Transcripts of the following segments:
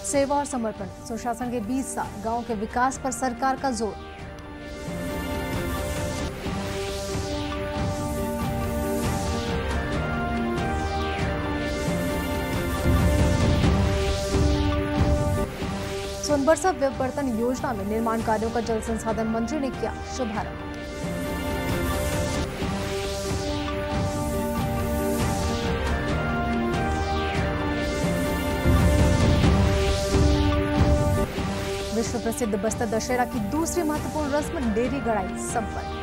सेवा और समर्पण, सुशासन के 20 साल, गांव के विकास पर सरकार का जोर। सोनबरसा व्यववर्तन योजना में निर्माण कार्यों का जल संसाधन मंत्री ने किया शुभारंभ। विश्व प्रसिद्ध बस्तर दशहरा की दूसरी महत्वपूर्ण रस्म डेरी गड़ाई संपन्न।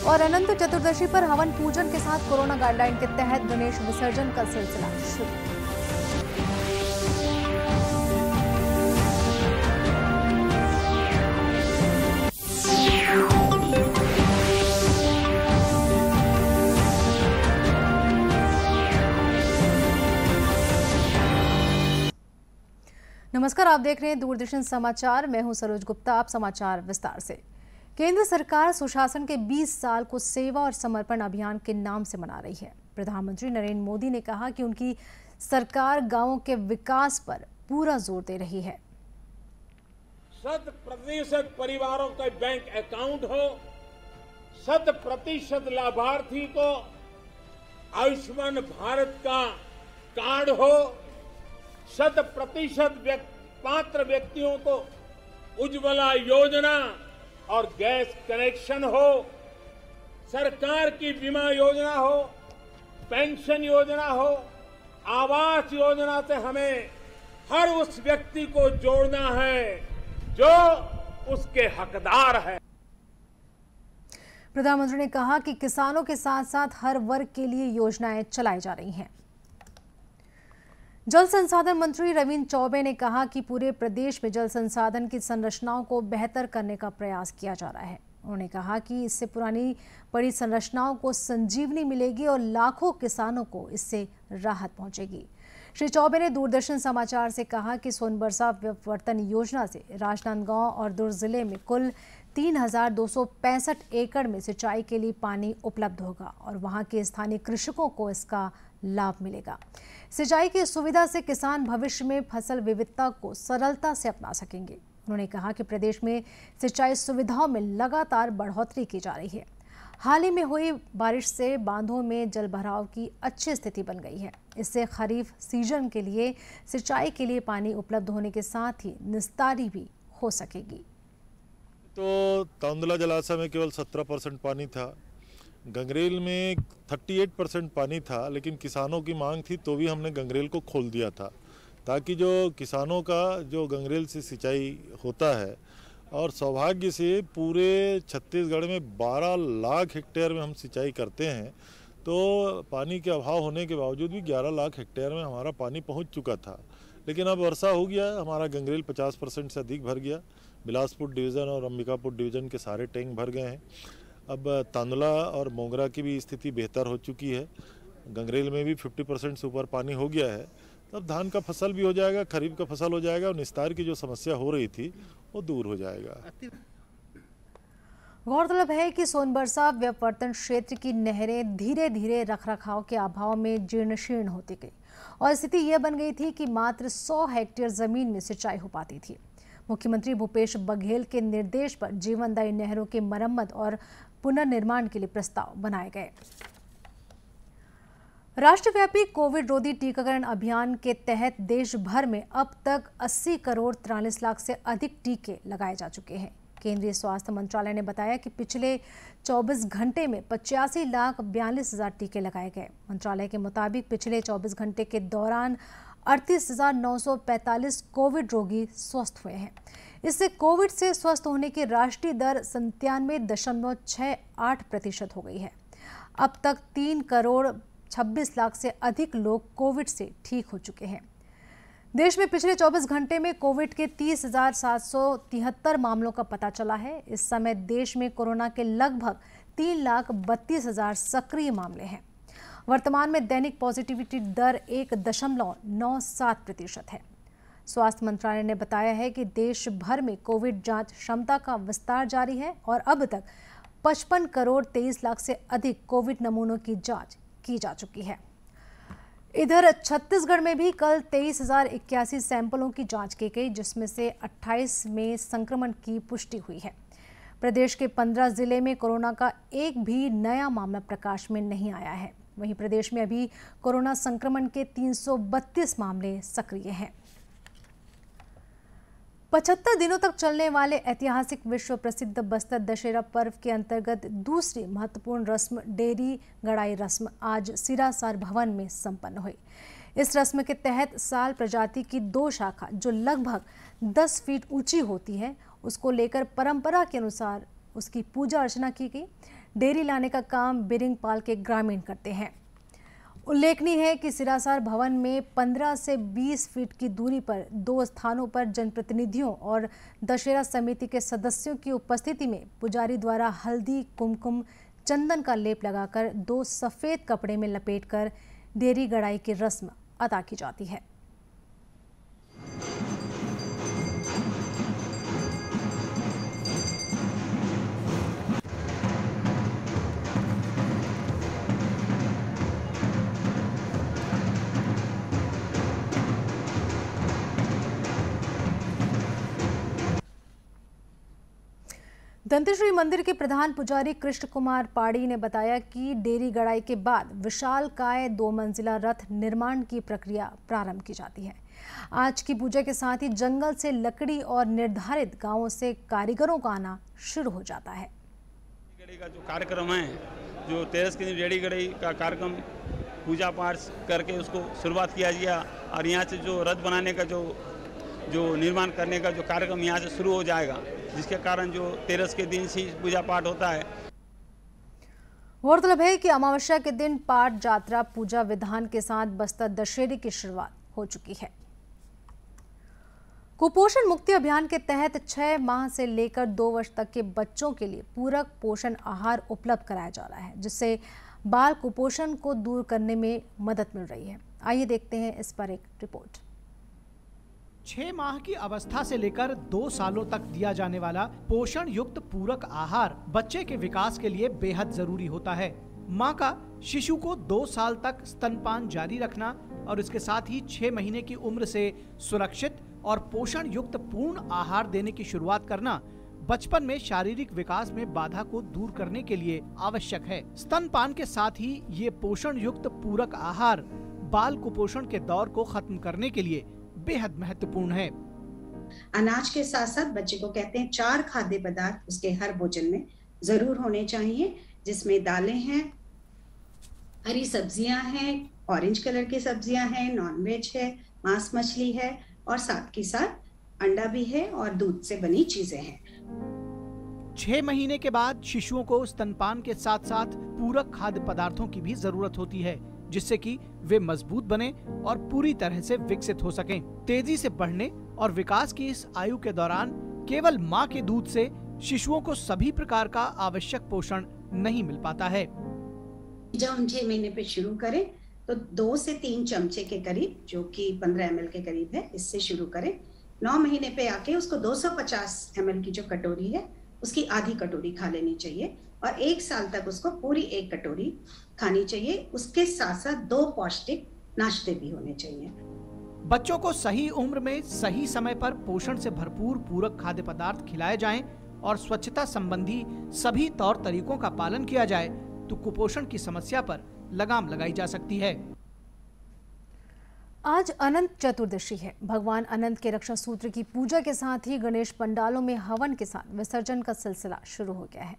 और अनंत चतुर्दशी पर हवन पूजन के साथ कोरोना गाइडलाइन के तहत गणेश विसर्जन का सिलसिला शुरू। नमस्कार, आप देख रहे हैं दूरदर्शन समाचार। मैं हूं सरोज गुप्ता। आप समाचार विस्तार से। केंद्र सरकार सुशासन के 20 साल को सेवा और समर्पण अभियान के नाम से मना रही है। प्रधानमंत्री नरेंद्र मोदी ने कहा कि उनकी सरकार गांवों के विकास पर पूरा जोर दे रही है। 100% परिवारों का बैंक अकाउंट हो, 100% लाभार्थी को आयुष्मान भारत का कार्ड हो, 100% पात्र व्यक्तियों को उज्ज्वला योजना और गैस कनेक्शन हो, सरकार की बीमा योजना हो, पेंशन योजना हो, आवास योजना से हमें हर उस व्यक्ति को जोड़ना है जो उसके हकदार है। प्रधानमंत्री ने कहा कि किसानों के साथ साथ हर वर्ग के लिए योजनाएं चलाई जा रही हैं। जल संसाधन मंत्री रविंद्र चौबे ने कहा कि पूरे प्रदेश में जल संसाधन की संरचनाओं को बेहतर करने का प्रयास किया जा रहा है। उन्होंने कहा कि इससे पुरानी पड़ी संरचनाओं को संजीवनी मिलेगी और लाखों किसानों को इससे राहत पहुंचेगी। श्री चौबे ने दूरदर्शन समाचार से कहा कि सोनबरसा व्यववर्तन योजना से राजनांदगांव और दुर्ग जिले में कुल 3,265 एकड़ में सिंचाई के लिए पानी उपलब्ध होगा और वहां के स्थानीय कृषकों को इसका लाभ मिलेगा। सिंचाई की सुविधा से किसान भविष्य में फसल विविधता को सरलता से अपना सकेंगे। उन्होंने कहा कि प्रदेश में सिंचाई सुविधाओं में लगातार बढ़ोतरी की जा रही है। हाल ही में हुई बारिश से बांधों में जलभराव की अच्छी स्थिति बन गई है। इससे खरीफ सीजन के लिए सिंचाई के लिए पानी उपलब्ध होने के साथ ही निस्तारी भी हो सकेगी। तो तांदुला जलाशय में केवल 17% पानी था, गंगरेल में 38% पानी था, लेकिन किसानों की मांग थी तो भी हमने गंगरेल को खोल दिया था ताकि जो किसानों का जो गंगरेल से सिंचाई होता है, और सौभाग्य से पूरे छत्तीसगढ़ में 12 लाख हेक्टेयर में हम सिंचाई करते हैं, तो पानी के अभाव होने के बावजूद भी 11 लाख हेक्टेयर में हमारा पानी पहुंच चुका था। लेकिन अब वर्षा हो गया, हमारा गंगरेल 50% से अधिक भर गया। बिलासपुर डिवीज़न और अंबिकापुर डिवीज़न के सारे टैंक भर गए हैं। अब तांदुला और मोगरा की भी स्थिति बेहतर हो चुकी है। गंगरेल में भी 50% से ऊपर पानी हो गया है। तब धान का फसल भी हो जाएगा, खरीफ का फसल हो जाएगा और निस्तार की जो समस्या हो रही थी वो दूर हो जाएगा। गौरतलब है कि सोनबरसा व्यववर्तन क्षेत्र की नहरें धीरे धीरे रखरखाव के अभाव में जीर्ण शीर्ण होती गई और स्थिति यह बन गई थी कि मात्र 100 हेक्टेयर जमीन में सिंचाई हो पाती थी। मुख्यमंत्री भूपेश बघेल के निर्देश पर जीवनदायी नहरों की मरम्मत और पुनर्निर्माण के लिए प्रस्ताव बनाए गए। राष्ट्रव्यापी कोविड रोधी टीकाकरण अभियान के तहत देश भर में अब तक 80 करोड़ 43 लाख से अधिक टीके लगाए जा चुके हैं। केंद्रीय स्वास्थ्य मंत्रालय ने बताया कि पिछले 24 घंटे में 85,42,000 टीके लगाए गए। मंत्रालय के मुताबिक पिछले 24 घंटे के दौरान 38,945 कोविड रोगी स्वस्थ हुए हैं। इससे कोविड से स्वस्थ होने की राष्ट्रीय दर 97.68% हो गई है। अब तक 3 करोड़ 26 लाख से अधिक लोग कोविड से ठीक हो चुके हैं। देश में पिछले 24 घंटे में कोविड के 30,773 मामलों का पता चला है। इस समय देश में कोरोना के लगभग 3,32,000 सक्रिय मामले हैं। वर्तमान में दैनिक पॉजिटिविटी दर 1.97% है। स्वास्थ्य मंत्रालय ने बताया है कि देश भर में कोविड जांच क्षमता का विस्तार जारी है और अब तक 55 करोड़ 23 लाख से अधिक कोविड नमूनों की जांच की जा चुकी है। इधर छत्तीसगढ़ में भी कल 23,081 सैंपलों की जांच की गई, जिसमें से 28 में संक्रमण की पुष्टि हुई है। प्रदेश के 15 जिले में कोरोना का एक भी नया मामला प्रकाश में नहीं आया है। वहीं प्रदेश में अभी कोरोना संक्रमण के 332 मामले सक्रिय हैं। 75 दिनों तक चलने वाले ऐतिहासिक विश्व प्रसिद्ध बस्तर दशहरा पर्व के अंतर्गत दूसरी महत्वपूर्ण रस्म डेरी गड़ाई रस्म आज सिरासार भवन में संपन्न हुई। इस रस्म के तहत साल प्रजाति की 2 शाखा जो लगभग 10 फीट ऊंची होती है, उसको लेकर परंपरा के अनुसार उसकी पूजा अर्चना की गई। डेरी लाने का काम बिरिंगपाल के ग्रामीण करते हैं। उल्लेखनीय है कि सिरासार भवन में 15 से 20 फीट की दूरी पर 2 स्थानों पर जनप्रतिनिधियों और दशहरा समिति के सदस्यों की उपस्थिति में पुजारी द्वारा हल्दी, कुमकुम, चंदन का लेप लगाकर 2 सफेद कपड़े में लपेटकर डेरी गड़ाई की रस्म अदा की जाती है। दंतेश्वरी मंदिर के प्रधान पुजारी कृष्ण कुमार पाड़ी ने बताया कि डेरी गड़ाई के बाद विशालकाय 2 मंजिला रथ निर्माण की प्रक्रिया प्रारंभ की जाती है। आज की पूजा के साथ ही जंगल से लकड़ी और निर्धारित गांवों से कारीगरों का आना शुरू हो जाता है। गड़ाई का जो कार्यक्रम है, जो 13 के दिन डेरी गड़ाई का कार्यक्रम पूजा पाठ करके उसको शुरुआत किया गया और यहाँ से जो रथ बनाने का जो निर्माण करने का जो कार्यक्रम यहाँ से शुरू हो जाएगा, जिसके कारण जो 13 के दिन से पूजा पाठ होता है। गौरतलब है कि अमावस्या के दिन पाठ यात्रा पूजा विधान के साथ बस्तर दशहरे की शुरुआत हो चुकी है। कुपोषण मुक्ति अभियान के तहत 6 माह से लेकर 2 वर्ष तक के बच्चों के लिए पूरक पोषण आहार उपलब्ध कराया जा रहा है, जिससे बाल कुपोषण को दूर करने में मदद मिल रही है। आइए देखते हैं इस पर एक रिपोर्ट। 6 माह की अवस्था से लेकर 2 सालों तक दिया जाने वाला पोषण युक्त पूरक आहार बच्चे के विकास के लिए बेहद जरूरी होता है। मां का शिशु को 2 साल तक स्तनपान जारी रखना और इसके साथ ही 6 महीने की उम्र से सुरक्षित और पोषण युक्त पूर्ण आहार देने की शुरुआत करना बचपन में शारीरिक विकास में बाधा को दूर करने के लिए आवश्यक है। स्तनपान के साथ ही ये पोषण युक्त पूरक आहार बाल कुपोषण के दौर को खत्म करने के लिए बेहद महत्वपूर्ण है। अनाज के साथ साथ बच्चे को कहते हैं 4 खाद्य पदार्थ उसके हर भोजन में जरूर होने चाहिए, जिसमें दालें हैं, हरी सब्जियां हैं, ऑरेंज कलर की सब्जियां हैं, नॉनवेज है, मांस मछली है और साथ के साथ अंडा भी है और दूध से बनी चीजें हैं। 6 महीने के बाद शिशुओं को स्तनपान के साथ साथ पूरक खाद्य पदार्थों की भी जरूरत होती है, जिससे कि वे मजबूत बने और पूरी तरह से विकसित हो सकें। तेजी से बढ़ने और विकास की इस आयु के दौरान केवल मां के दूध से शिशुओं को सभी प्रकार का आवश्यक पोषण नहीं मिल पाता है। जब हम 6 महीने पे शुरू करें तो 2 से 3 चमचे के करीब, जो कि 15 ml के करीब है, इससे शुरू करें। 9 महीने पे आके उसको 250 ml की जो कटोरी है उसकी आधी कटोरी खा लेनी चाहिए और 1 साल तक उसको पूरी 1 कटोरी खानी चाहिए। उसके साथ साथ 2 पौष्टिक नाश्ते भी होने चाहिए। बच्चों को सही उम्र में सही समय पर पोषण से भरपूर पूरक खाद्य पदार्थ खिलाए जाएं और स्वच्छता संबंधी सभी तौर तरीकों का पालन किया जाए तो कुपोषण की समस्या पर लगाम लगाई जा सकती है। आज अनंत चतुर्दशी है। भगवान अनंत के रक्षा सूत्र की पूजा के साथ ही गणेश पंडालों में हवन के साथ विसर्जन का सिलसिला शुरू हो गया है।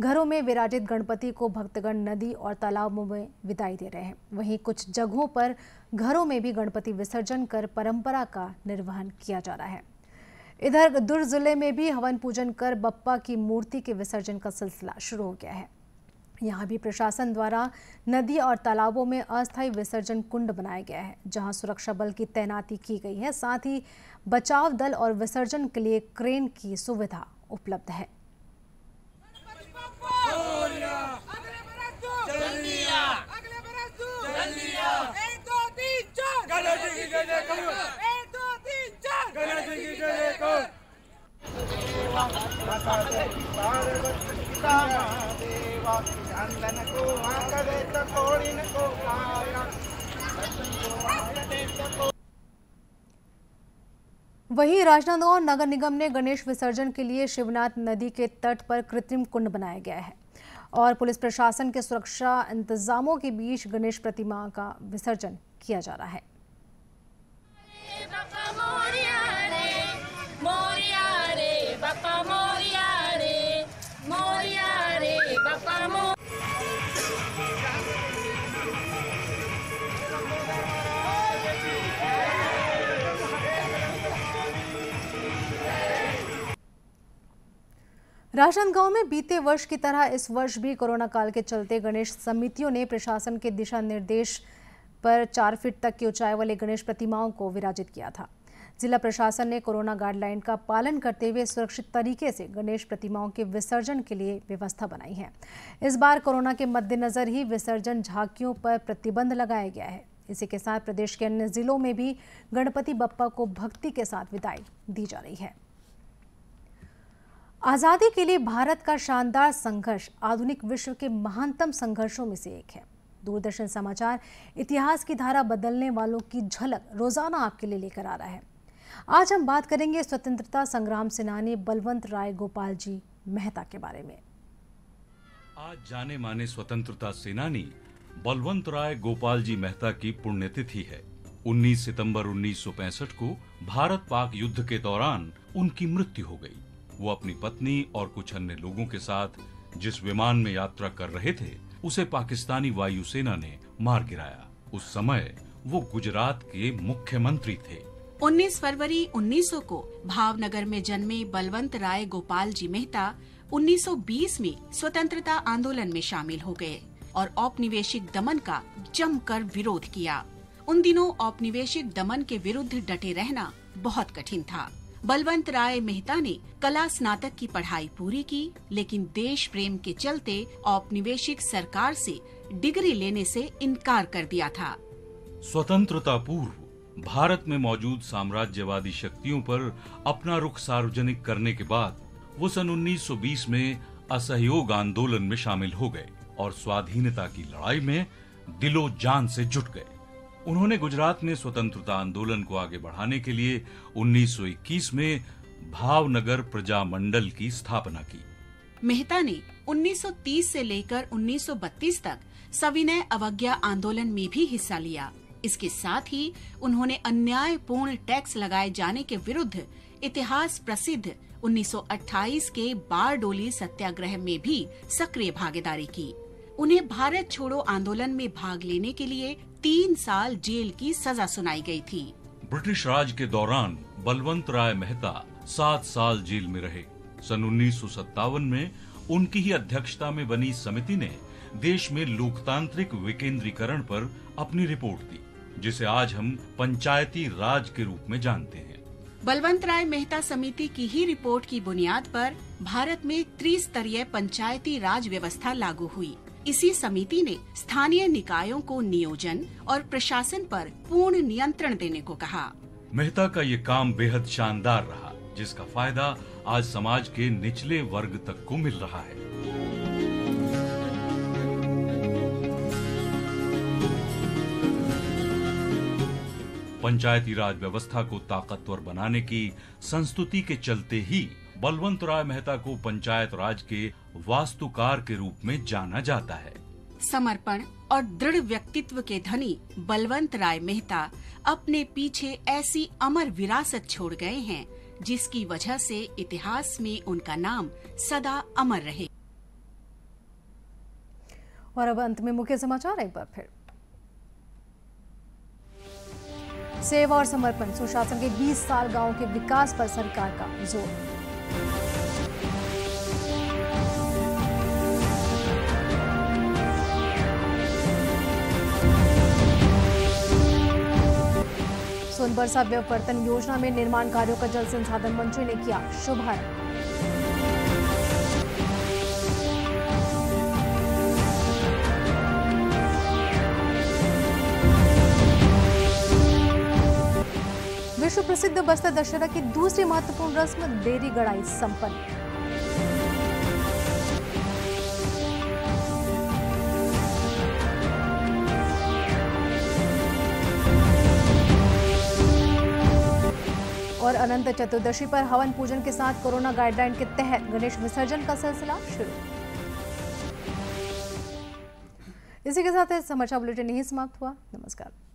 घरों में विराजित गणपति को भक्तगण नदी और तालाबों में विदाई दे रहे हैं। वहीं कुछ जगहों पर घरों में भी गणपति विसर्जन कर परंपरा का निर्वहन किया जा रहा है। इधर दुर्ग जिले में भी हवन पूजन कर बप्पा की मूर्ति के विसर्जन का सिलसिला शुरू हो गया है। यहाँ भी प्रशासन द्वारा नदी और तालाबों में अस्थायी विसर्जन कुंड बनाया गया है, जहाँ सुरक्षा बल की तैनाती की गई है। साथ ही बचाव दल और विसर्जन के लिए क्रेन की सुविधा उपलब्ध है। वहीं राजनांदगांव नगर निगम ने गणेश विसर्जन के लिए शिवनाथ नदी के तट पर कृत्रिम कुंड बनाया गया है और पुलिस प्रशासन के सुरक्षा इंतजामों के बीच गणेश प्रतिमा का विसर्जन किया जा रहा है। राजनांदगांव में बीते वर्ष की तरह इस वर्ष भी कोरोना काल के चलते गणेश समितियों ने प्रशासन के दिशा निर्देश पर 4 फीट तक की ऊंचाई वाले गणेश प्रतिमाओं को विराजित किया था। जिला प्रशासन ने कोरोना गाइडलाइन का पालन करते हुए सुरक्षित तरीके से गणेश प्रतिमाओं के विसर्जन के लिए व्यवस्था बनाई है। इस बार कोरोना के मद्देनजर ही विसर्जन झांकियों पर प्रतिबंध लगाया गया है। इसी के साथ प्रदेश के अन्य जिलों में भी गणपति बप्पा को भक्ति के साथ विदाई दी जा रही है। आजादी के लिए भारत का शानदार संघर्ष आधुनिक विश्व के महानतम संघर्षों में से एक है। दूरदर्शन समाचार इतिहास की धारा बदलने वालों की झलक रोजाना आपके लिए लेकर आ रहा है। आज हम बात करेंगे स्वतंत्रता संग्राम सेनानी बलवंत राय गोपाल जी मेहता के बारे में। आज जाने माने स्वतंत्रता सेनानी बलवंत राय गोपाल जी मेहता की पुण्यतिथि है। 19 सितंबर 1965 को भारत पाक युद्ध के दौरान उनकी मृत्यु हो गई। वो अपनी पत्नी और कुछ अन्य लोगों के साथ जिस विमान में यात्रा कर रहे थे उसे पाकिस्तानी वायुसेना ने मार गिराया। उस समय वो गुजरात के मुख्यमंत्री थे। 19 फरवरी 1900 को भावनगर में जन्मे बलवंत राय गोपाल जी मेहता 1920 में स्वतंत्रता आंदोलन में शामिल हो गए और औपनिवेशिक दमन का जमकर विरोध किया। उन दिनों औपनिवेशिक दमन के विरुद्ध डटे रहना बहुत कठिन था। बलवंत राय मेहता ने कला स्नातक की पढ़ाई पूरी की, लेकिन देश प्रेम के चलते औपनिवेशिक सरकार से डिग्री लेने से इनकार कर दिया था। स्वतंत्रता पूर्व भारत में मौजूद साम्राज्यवादी शक्तियों पर अपना रुख सार्वजनिक करने के बाद वो सन 1920 में असहयोग आंदोलन में शामिल हो गए और स्वाधीनता की लड़ाई में दिलो जान से जुट गए। उन्होंने गुजरात में स्वतंत्रता आंदोलन को आगे बढ़ाने के लिए 1921 में भावनगर प्रजा मंडल की स्थापना की। मेहता ने 1930 से लेकर 1932 तक सविनय अवज्ञा आंदोलन में भी हिस्सा लिया। इसके साथ ही उन्होंने अन्यायपूर्ण टैक्स लगाए जाने के विरुद्ध इतिहास प्रसिद्ध 1928 के बारडोली सत्याग्रह में भी सक्रिय भागीदारी की। उन्हें भारत छोड़ो आंदोलन में भाग लेने के लिए 3 साल जेल की सजा सुनाई गई थी। ब्रिटिश राज के दौरान बलवंत राय मेहता 7 साल जेल में रहे। सन 1957 में उनकी ही अध्यक्षता में बनी समिति ने देश में लोकतांत्रिक विकेंद्रीकरण पर अपनी रिपोर्ट दी, जिसे आज हम पंचायती राज के रूप में जानते हैं। बलवंत राय मेहता समिति की ही रिपोर्ट की बुनियाद पर भारत में त्रिस्तरीय पंचायती राज व्यवस्था लागू हुई। इसी समिति ने स्थानीय निकायों को नियोजन और प्रशासन पर पूर्ण नियंत्रण देने को कहा। मेहता का ये काम बेहद शानदार रहा, जिसका फायदा आज समाज के निचले वर्ग तक को मिल रहा है। पंचायती राज व्यवस्था को ताकतवर बनाने की संस्तुति के चलते ही बलवंत राय मेहता को पंचायत राज के वास्तुकार के रूप में जाना जाता है। समर्पण और दृढ़ व्यक्तित्व के धनी बलवंत राय मेहता अपने पीछे ऐसी अमर विरासत छोड़ गए हैं, जिसकी वजह से इतिहास में उनका नाम सदा अमर रहे। और अब अंत में मुख्य समाचार एक बार फिर। सेवा और समर्पण, सुशासन के 20 साल गांव के विकास पर सरकार का जोर। सोनबरसा व्यववर्तन योजना में निर्माण कार्यों का जल संसाधन मंत्री ने किया शुभारंभ। विश्व प्रसिद्ध बस्तर दशहरा की दूसरी महत्वपूर्ण रस्म देरी गड़ाई संपन्न। और अनंत चतुर्दशी पर हवन पूजन के साथ कोरोना गाइडलाइन के तहत गणेश विसर्जन का सिलसिला शुरू। इसी के साथ समाचार बुलेटिन यहीं समाप्त हुआ। नमस्कार।